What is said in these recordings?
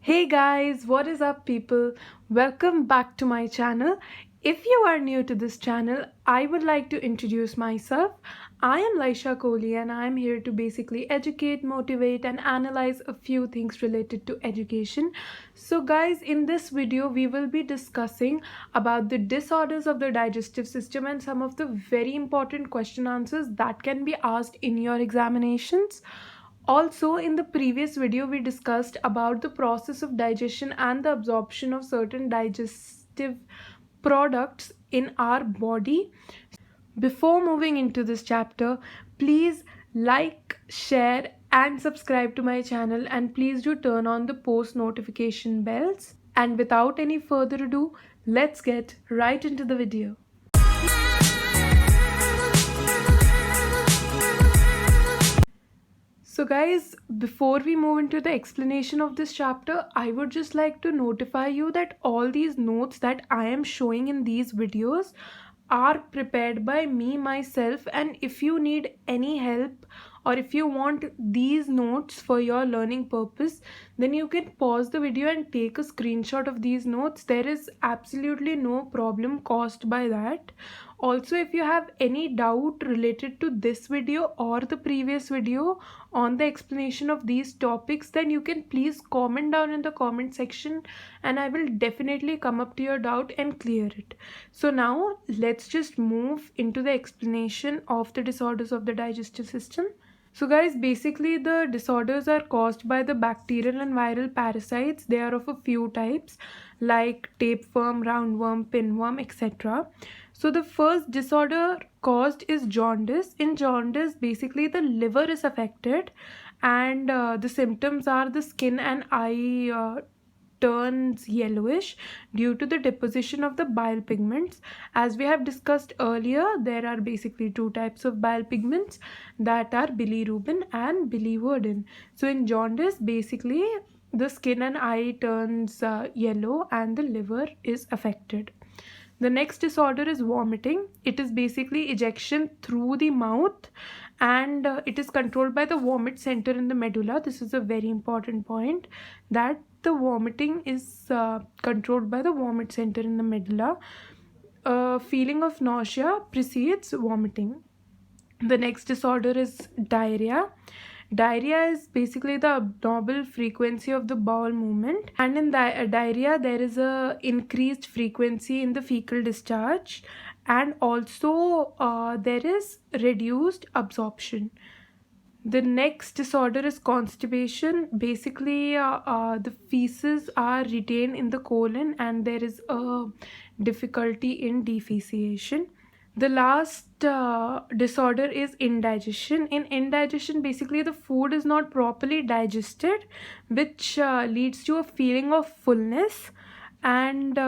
Hey guys, what is up, people? Welcome back to my channel. If you are new to this channel, I would like to introduce myself. I am Laisha Kohli and I am here to basically educate, motivate, and analyze a few things related to education. So, guys, in this video, we will be discussing about the disorders of the digestive system and some of the very important question answers that can be asked in your examinations. Also, in the previous video, we discussed about the process of digestion and the absorption of certain digestive products in our body. Before moving into this chapter, please like, share, and subscribe to my channel, and please do turn on the post notification bells. And without any further ado, let's get right into the video. So guys, before we move into the explanation of this chapter, I would just like to notify you that all these notes that I am showing in these videos are prepared by me myself, and if you need any help or if you want these notes for your learning purpose, then you can pause the video and take a screenshot of these notes. There is absolutely no problem caused by that. Also, if you have any doubt related to this video or the previous video on the explanation of these topics, then you can please comment down in the comment section and I will definitely come up to your doubt and clear it. So now let's just move into the explanation of the disorders of the digestive system. So guys, basically the disorders are caused by the bacterial and viral parasites. They are of a few types like tapeworm, roundworm, pinworm, etc. So the first disorder caused is jaundice. In jaundice, basically the liver is affected and the symptoms are the skin and eye turns yellowish due to the deposition of the bile pigments. As we have discussed earlier, there are basically two types of bile pigments, that are bilirubin and biliverdin. So in jaundice, basically the skin and eye turns yellow and the liver is affected. The next disorder is vomiting. It is basically ejection through the mouth and it is controlled by the vomit center in the medulla. This is a very important point, that the vomiting is controlled by the vomit center in the medulla. Feeling of nausea precedes vomiting. The next disorder is diarrhea. Diarrhea is basically the abnormal frequency of the bowel movement, and in diarrhea there is a increased frequency in the fecal discharge, and also there is reduced absorption. The next disorder is constipation. Basically, the feces are retained in the colon and there is a difficulty in defecation. The last disorder is indigestion. In indigestion, basically the food is not properly digested, which leads to a feeling of fullness, and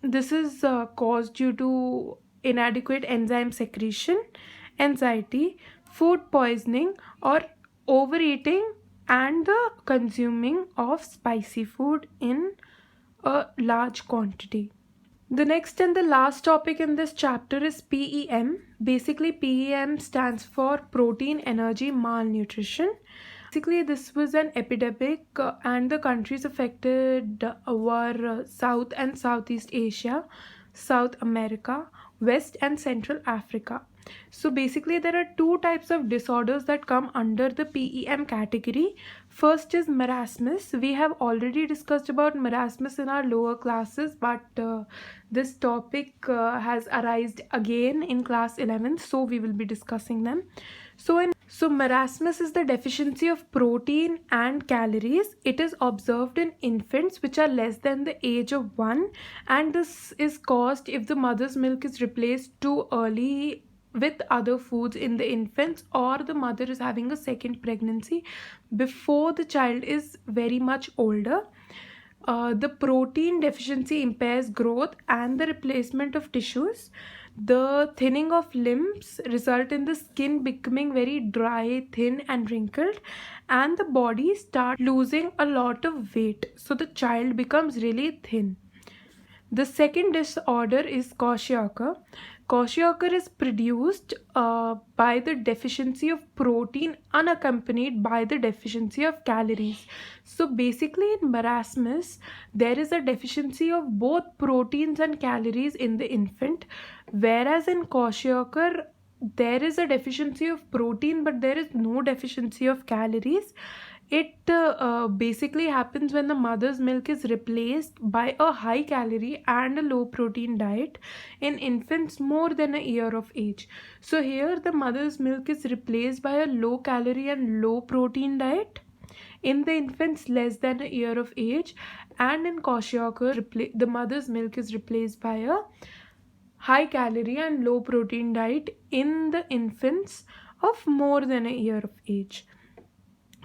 this is caused due to inadequate enzyme secretion, anxiety, food poisoning, or overeating, and the consuming of spicy food in a large quantity. The next and the last topic in this chapter is PEM. Basically, PEM stands for protein energy malnutrition. Basically, this was an epidemic and the countries affected were South and Southeast Asia, South America, West and Central Africa. So basically there are two types of disorders that come under the PEM category. First is marasmus. We have already discussed about marasmus in our lower classes, but this topic has arisen again in class 11, so we will be discussing them. So marasmus is the deficiency of protein and calories. It is observed in infants which are less than the age of 1, and this is caused if the mother's milk is replaced too early with other foods in the infants, or the mother is having a second pregnancy before the child is very much older. The protein deficiency impairs growth and the replacement of tissues. The thinning of limbs result in the skin becoming very dry, thin and wrinkled, and the body starts losing a lot of weight, so the child becomes really thin. The second disorder is kwashiorkor. Kwashiorkor is produced by the deficiency of protein unaccompanied by the deficiency of calories. So basically in marasmus, there is a deficiency of both proteins and calories in the infant, whereas in Kwashiorkor, there is a deficiency of protein but there is no deficiency of calories. It basically happens when the mother's milk is replaced by a high calorie and a low protein diet in infants more than a year of age. So here the mother's milk is replaced by a low calorie and low protein diet in the infants less than a year of age, and in Kwashiorkor the mother's milk is replaced by a high calorie and low protein diet in the infants of more than a year of age.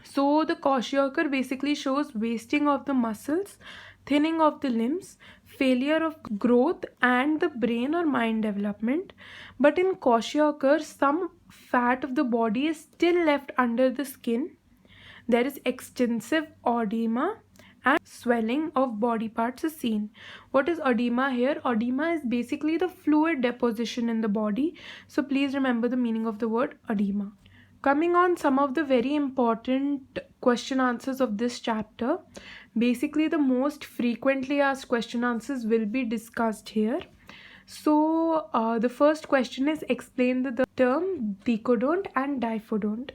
So the Kwashiorkor basically shows wasting of the muscles, thinning of the limbs, failure of growth and the brain or mind development. But in Kwashiorkor, some fat of the body is still left under the skin. There is extensive oedema and swelling of body parts is seen. What is oedema here? Oedema is basically the fluid deposition in the body. So please remember the meaning of the word oedema. Coming on some of the very important question answers of this chapter. Basically the most frequently asked question answers will be discussed here. So the first question is, explain the term decodont and diphodont.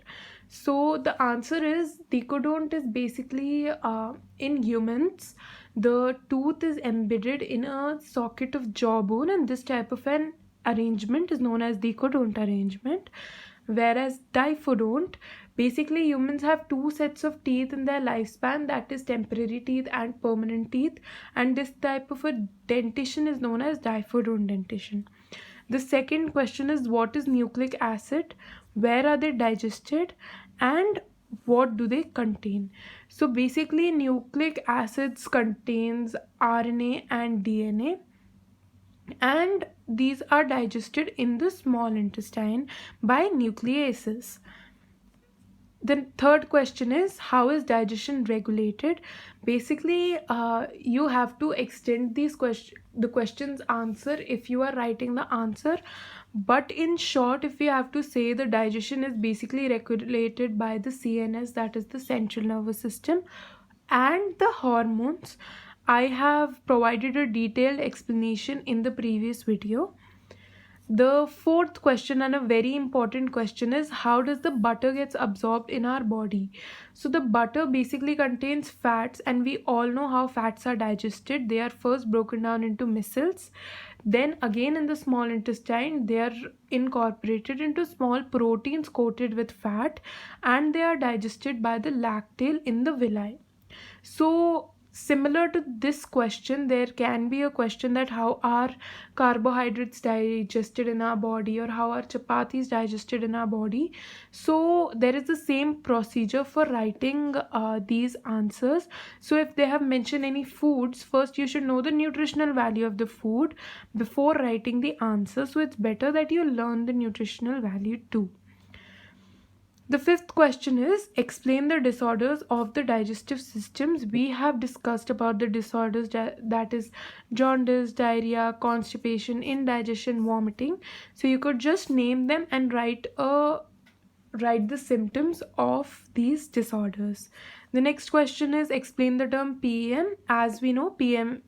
So the answer is, decodont is basically in humans the tooth is embedded in a socket of jawbone, and this type of an arrangement is known as decodont arrangement. Whereas diphodont, basically humans have two sets of teeth in their lifespan, that is temporary teeth and permanent teeth, and this type of a dentition is known as diphodont dentition. The second question is, what is nucleic acid, where are they digested, and what do they contain? So basically nucleic acids contains RNA and DNA, and these are digested in the small intestine by nucleases. The third question is, how is digestion regulated? Basically you have to extend the questions answer if you are writing the answer, but in short, if we have to say, the digestion is basically regulated by the CNS, that is the central nervous system, and the hormones. I have provided a detailed explanation in the previous video. The fourth question, and a very important question, is how does the butter gets absorbed in our body? So the butter basically contains fats, and we all know how fats are digested. They are first broken down into micelles, then again in the small intestine they are incorporated into small proteins coated with fat, and they are digested by the lactale in the villi. So similar to this question, there can be a question that how are carbohydrates digested in our body, or how are chapatis digested in our body. So there is the same procedure for writing these answers. So if they have mentioned any foods, first you should know the nutritional value of the food before writing the answer. So it's better that you learn the nutritional value too. The fifth question is, explain the disorders of the digestive systems. We have discussed about the disorders, that is jaundice, diarrhea, constipation, indigestion, vomiting. So you could just name them and write the symptoms of these disorders. The next question is, explain the term PEM. As we know, PEM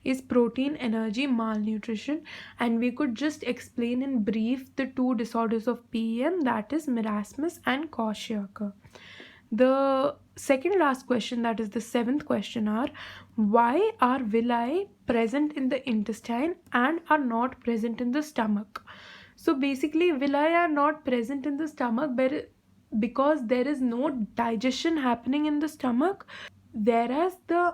is protein energy malnutrition, and we could just explain in brief the two disorders of PEM, that is marasmus and Kwashiorkor. The second last question, that is the seventh question, are why are villi present in the intestine and are not present in the stomach? So basically villi are not present in the stomach because there is no digestion happening in the stomach, whereas the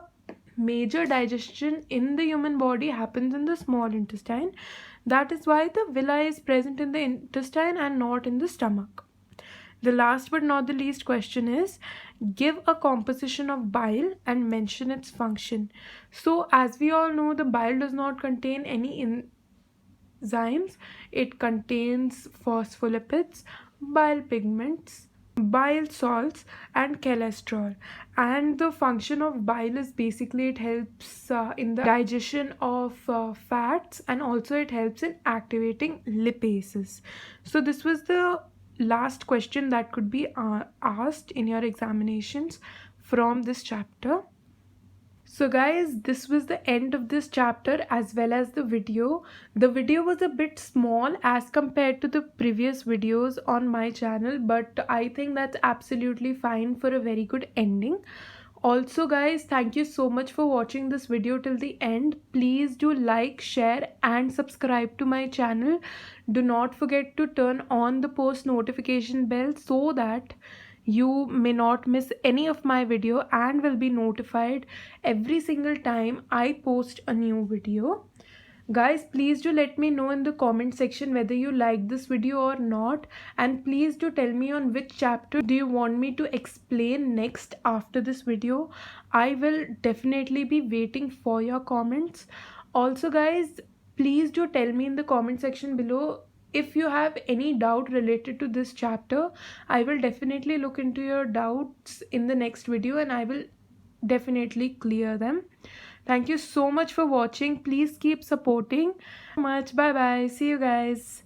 major digestion in the human body happens in the small intestine. That is why the villi is present in the intestine and not in the stomach. The last but not the least question is, give a composition of bile and mention its function. So as we all know, the bile does not contain any enzymes. It contains phospholipids, bile pigments, bile salts and cholesterol. And the function of bile is basically it helps in the digestion of fats, and also it helps in activating lipases. So this was the last question that could be asked in your examinations from this chapter. So guys, this was the end of this chapter as well as the video. The video was a bit small as compared to the previous videos on my channel, but I think that's absolutely fine for a very good ending. Also guys, thank you so much for watching this video till the end. Please do like, share and subscribe to my channel. Do not forget to turn on the post notification bell so that you may not miss any of my video and will be notified every single time I post a new video. Guys, please do let me know in the comment section whether you like this video or not, and please do tell me on which chapter do you want me to explain next after this video. I will definitely be waiting for your comments. Also guys, please do tell me in the comment section below if you have any doubt related to this chapter. I will definitely look into your doubts in the next video and I will definitely clear them. Thank you so much for watching. Please keep supporting. Much. Bye bye. See you guys.